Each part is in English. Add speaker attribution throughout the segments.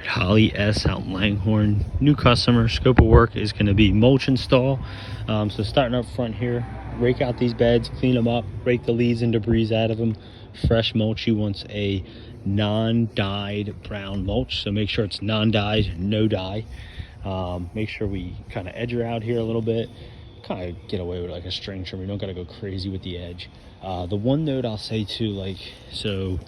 Speaker 1: Holly S out in Langhorne. New customer. Scope of work is going to be mulch install. So starting up front here, rake out these beds, clean them up, rake the leaves and debris out of them. Fresh mulch. She wants a non-dyed brown mulch, so make sure it's non-dyed, no dye. Make sure we kind of edge her out here a little bit, kind of get away with like a string trim. You don't got to go crazy with the edge. The one note I'll say too, like, so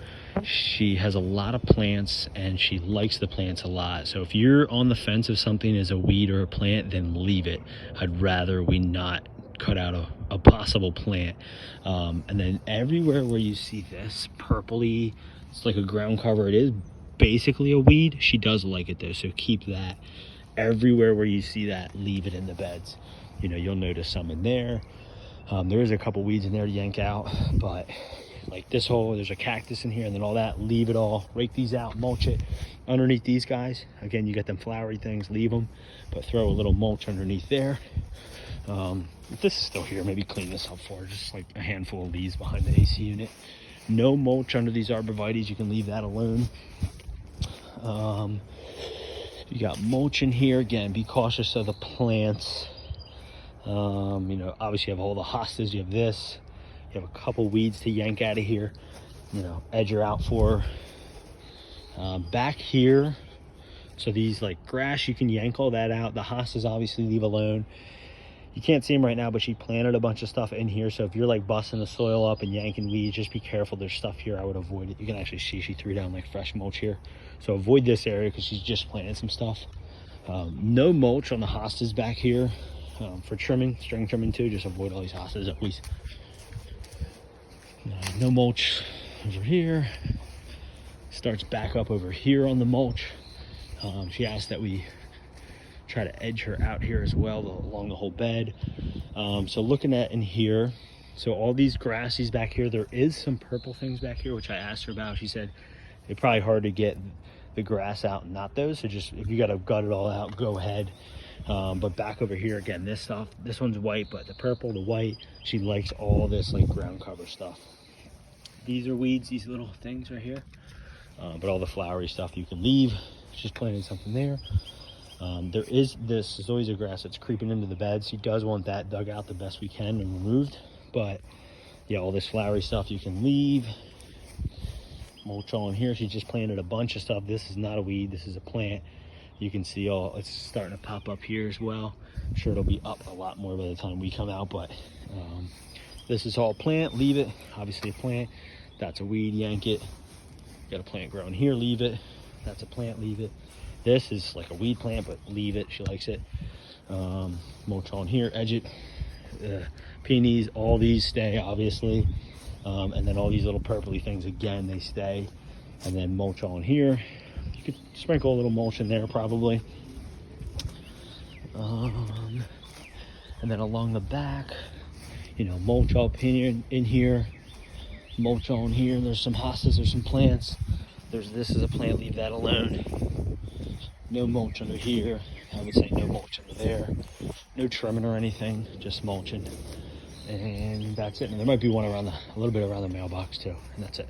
Speaker 1: she has a lot of plants and she likes the plants a lot. So if you're on the fence of something as a weed or a plant, then leave it. I'd rather we not cut out a possible plant. And then everywhere where you see this purpley, it's like a ground cover, it is basically a weed. She does like it though, so keep that. Everywhere where you see that, leave it in the beds. You know, you'll notice some in there. There is a couple weeds in there to yank out, but like this hole, there's a cactus in here, and then all that, leave it all. Rake these out, mulch it. Underneath these guys, again, you got them flowery things, leave them, but throw a little mulch underneath there. If this is still here, maybe clean this up for her, just like a handful of leaves behind the AC unit. No mulch under these arborvitaes, you can leave that alone. You got mulch in here. Again, be cautious of the plants. You know, obviously you have all the hostas, you have this, you have a couple weeds to yank out of here, you know, edge her out for her. Back here, so these like grass, you can yank all that out. The hostas obviously leave alone. You can't see them right now, but she planted a bunch of stuff in here, so if you're like busting the soil up and yanking weeds, just be careful. There's stuff here, I would avoid it. You can actually see she threw down like fresh mulch here, so avoid this area because she's just planted some stuff. No mulch on the hostas back here. For trimming, string trimming too, just avoid all these hostas at least. No mulch over here. Starts back up over here on the mulch. She asked that we try to edge her out here as well along the whole bed. So looking at in here, so all these grassies back here, there is some purple things back here, which I asked her about. She said they're probably hard to get the grass out and not those, so just if you got to gut it all out, go ahead. But back over here, again, this stuff, this one's white, but the purple, the white, she likes all this like ground cover stuff. These are weeds, these little things right here, but all the flowery stuff you can leave. She's planting something there. There's always a grass that's creeping into the bed. She does want that dug out the best we can and removed, but yeah, all this flowery stuff you can leave. Mulch on here, she just planted a bunch of stuff. This is not a weed, this is a plant. You can see all, it's starting to pop up here as well. I'm sure it'll be up a lot more by the time we come out, but this is all plant, leave it. Obviously a plant, that's a weed, yank it. Got a plant growing here, leave it. That's a plant, leave it. This is like a weed plant, but leave it, she likes it. Mulch on here, edge it. Peonies, all these stay obviously. And then all these little purpley things, again, they stay. And then mulch on here. You could sprinkle a little mulch in there probably. And then along the back, you know, mulch up in here, mulch on here. There's some hostas, there's some plants. This is a plant, leave that alone. No mulch under here. I would say no mulch under there. No trimming or anything, just mulching. And that's it. And there might be one around a little bit around the mailbox too, and that's it.